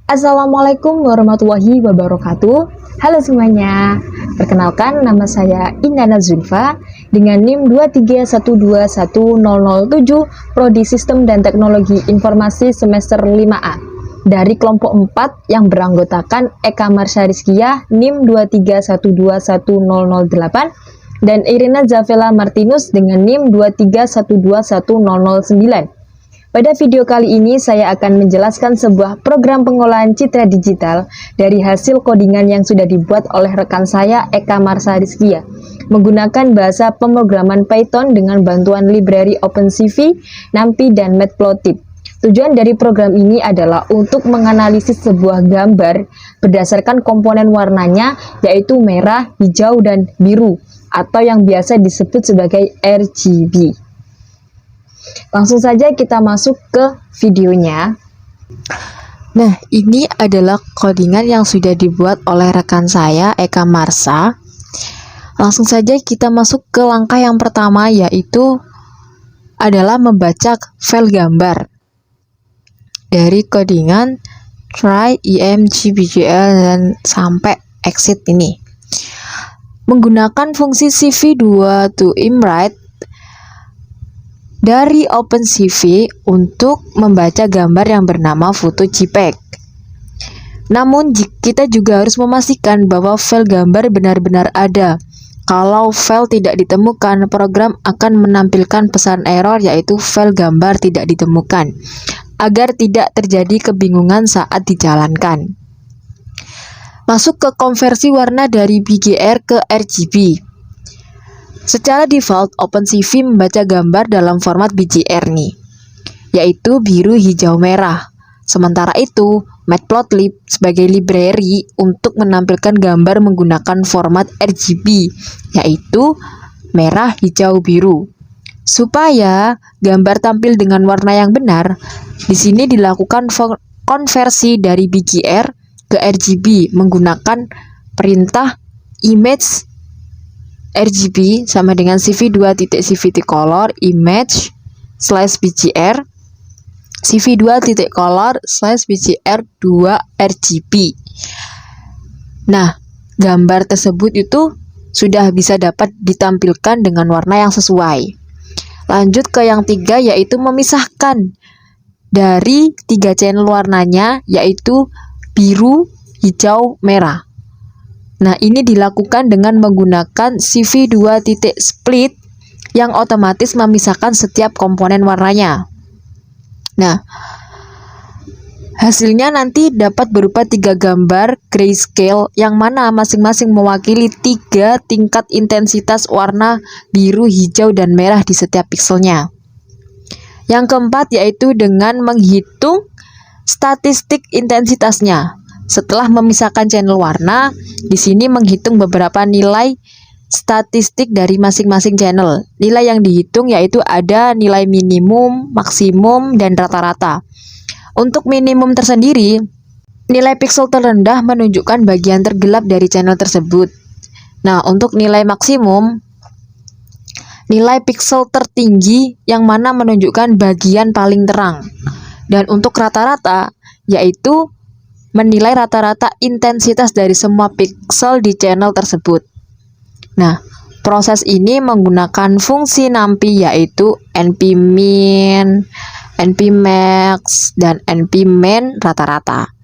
Assalamualaikum warahmatullahi wabarakatuh. Halo semuanya. Perkenalkan, nama saya Indana Zulfa dengan NIM 231210007 Prodi Sistem dan Teknologi Informasi semester 5A dari kelompok 4 yang beranggotakan Eka Marsha Rizkiyah NIM 231210008 dan Irina Zavela Martinus dengan NIM 231210009. Pada video kali ini saya akan menjelaskan sebuah program pengolahan citra digital dari hasil codingan yang sudah dibuat oleh rekan saya Eka Marsha Rizkiyah menggunakan bahasa pemrograman Python dengan bantuan library OpenCV, NumPy, dan Matplotlib. Tujuan dari program ini adalah untuk menganalisis sebuah gambar berdasarkan komponen warnanya yaitu merah, hijau, dan biru atau yang biasa disebut sebagai RGB. Langsung saja kita masuk ke videonya. Nah, ini adalah codingan yang sudah dibuat oleh rekan saya, Eka Marsha. Langsung saja kita masuk ke langkah yang pertama, yaitu adalah membaca file gambar dari codingan try imgbgl dan sampai exit ini. Menggunakan fungsi CV2 to imwrite dari OpenCV untuk membaca gambar yang bernama foto JPEG. Namun kita juga harus memastikan bahwa file gambar benar-benar ada. Kalau file tidak ditemukan, program akan menampilkan pesan error yaitu file gambar tidak ditemukan, agar tidak terjadi kebingungan saat dijalankan. Masuk ke konversi warna dari BGR ke RGB. Secara default, OpenCV membaca gambar dalam format BGR nih, yaitu biru, hijau, merah. Sementara itu, Matplotlib sebagai library untuk menampilkan gambar menggunakan format RGB, yaitu merah, hijau, biru. Supaya gambar tampil dengan warna yang benar, di sini dilakukan konversi dari BGR ke RGB menggunakan perintah image RGB sama dengan cv2.cv.color image /bgr cv2.color /bgr2 RGB. Nah, gambar tersebut itu sudah bisa dapat ditampilkan dengan warna yang sesuai. Lanjut ke yang tiga, yaitu memisahkan dari 3 channel warnanya, yaitu biru, hijau, merah. Nah, ini dilakukan dengan menggunakan CV2.split yang otomatis memisahkan setiap komponen warnanya. Nah, hasilnya nanti dapat berupa 3 gambar grayscale yang mana masing-masing mewakili 3 tingkat intensitas warna biru, hijau, dan merah di setiap pikselnya. Yang keempat yaitu dengan menghitung statistik intensitasnya. Setelah memisahkan channel warna, di sini menghitung beberapa nilai statistik dari masing-masing channel. Nilai yang dihitung yaitu ada nilai minimum, maksimum, dan rata-rata. Untuk minimum tersendiri, nilai piksel terendah menunjukkan bagian tergelap dari channel tersebut. Nah, untuk nilai maksimum, nilai piksel tertinggi yang mana menunjukkan bagian paling terang. Dan untuk rata-rata, yaitu menilai rata-rata intensitas dari semua piksel di channel tersebut. Nah, proses ini menggunakan fungsi NumPy yaitu npmin, npmax, dan npmin rata-rata.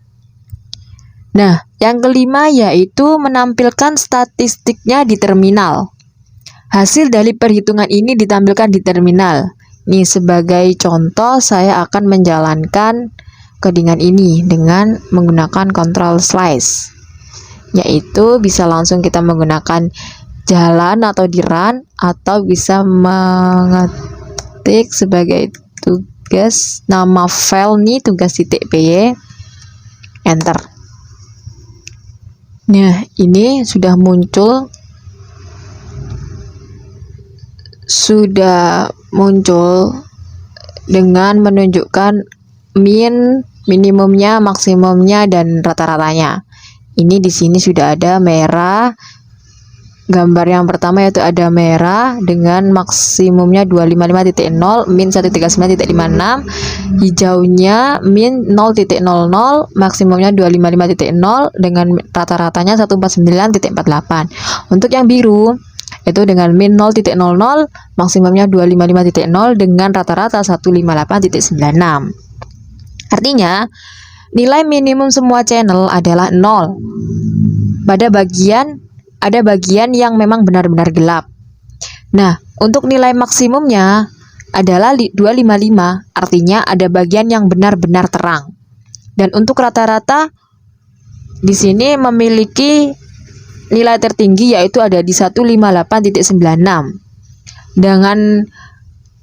Nah, yang kelima yaitu menampilkan statistiknya di terminal. Hasil dari perhitungan ini ditampilkan di terminal. Nih, sebagai contoh saya akan menjalankan codingan ini dengan menggunakan control slice, yaitu bisa langsung kita menggunakan jalan atau di run, atau bisa mengetik sebagai tugas nama file nih tugas.py, enter. Nah, ini sudah muncul dengan menunjukkan minimumnya, maksimumnya, dan rata-ratanya. Ini di sini sudah ada merah, gambar yang pertama yaitu ada merah dengan maksimumnya 255.0, min 139.56, hijaunya min 0.00, maksimumnya 255.0 dengan rata-ratanya 149.48. Untuk yang biru itu dengan min 0.00, maksimumnya 255.0 dengan rata-rata 158.96. Artinya, nilai minimum semua channel adalah 0. Ada bagian yang memang benar-benar gelap. Nah, untuk nilai maksimumnya adalah 255, artinya ada bagian yang benar-benar terang. Dan untuk rata-rata di sini memiliki nilai tertinggi yaitu ada di 158.96. Dengan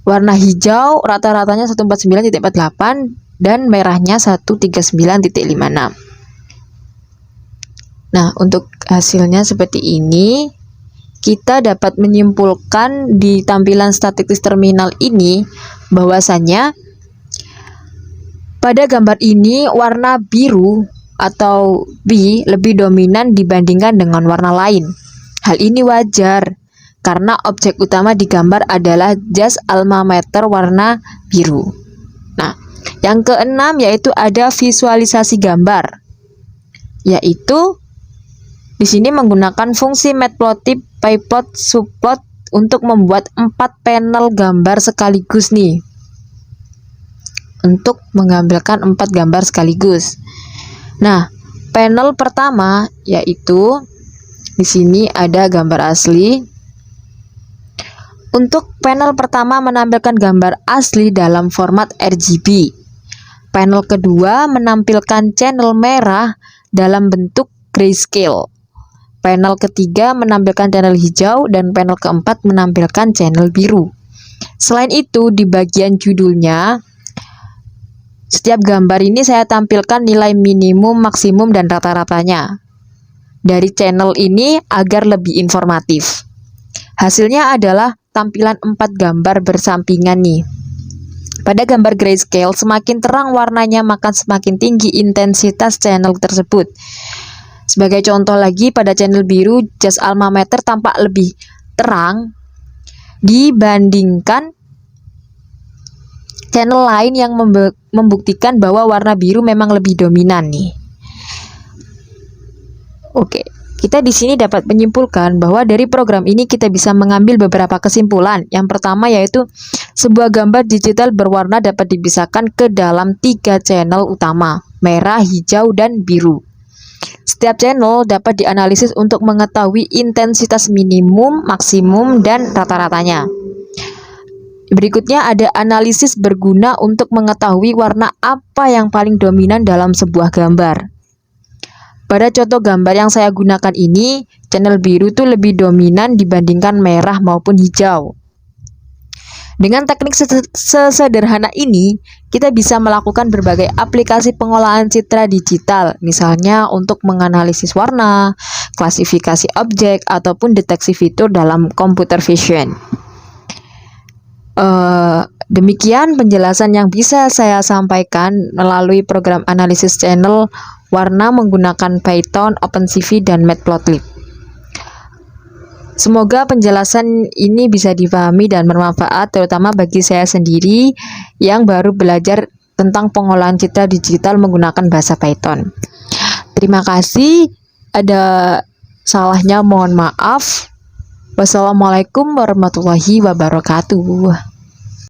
warna hijau rata-ratanya 149.48 dan merahnya 139.56. Nah, untuk hasilnya seperti ini, kita dapat menyimpulkan di tampilan statistik terminal ini bahwasannya pada gambar ini warna biru atau B lebih dominan dibandingkan dengan warna lain. Hal ini wajar karena objek utama di gambar adalah jas alma mater warna biru. Nah, yang keenam yaitu ada visualisasi gambar, yaitu di sini menggunakan fungsi matplotlib pyplot subplot untuk membuat 4 panel gambar sekaligus nih. Untuk mengambilkan 4 gambar sekaligus. Nah, panel pertama yaitu di sini ada gambar asli. Untuk panel pertama menampilkan gambar asli dalam format RGB. Panel kedua menampilkan channel merah dalam bentuk grayscale. Panel ketiga menampilkan channel hijau dan panel keempat menampilkan channel biru. Selain itu, di bagian judulnya, setiap gambar ini saya tampilkan nilai minimum, maksimum, dan rata-ratanya dari channel ini agar lebih informatif. Hasilnya adalah tampilan 4 gambar bersampingan nih. Pada gambar grayscale, semakin terang warnanya maka semakin tinggi intensitas channel tersebut. Sebagai contoh lagi, pada channel biru, jas alma mater tampak lebih terang dibandingkan channel lain yang membuktikan bahwa warna biru memang lebih dominan nih. Oke, kita di sini dapat menyimpulkan bahwa dari program ini kita bisa mengambil beberapa kesimpulan. Yang pertama yaitu sebuah gambar digital berwarna dapat dipisahkan ke dalam 3 channel utama, merah, hijau, dan biru. Setiap channel dapat dianalisis untuk mengetahui intensitas minimum, maksimum, dan rata-ratanya. Berikutnya ada analisis berguna untuk mengetahui warna apa yang paling dominan dalam sebuah gambar. Pada contoh gambar yang saya gunakan ini, channel biru itu lebih dominan dibandingkan merah maupun hijau. Dengan teknik sesederhana ini, kita bisa melakukan berbagai aplikasi pengolahan citra digital, misalnya untuk menganalisis warna, klasifikasi objek, ataupun deteksi fitur dalam computer vision. Demikian penjelasan yang bisa saya sampaikan melalui program analisis channel warna menggunakan Python, OpenCV, dan Matplotlib. Semoga penjelasan ini bisa dipahami dan bermanfaat, terutama bagi saya sendiri yang baru belajar tentang pengolahan citra digital menggunakan bahasa Python. Terima kasih, ada salahnya mohon maaf. Wassalamualaikum warahmatullahi wabarakatuh.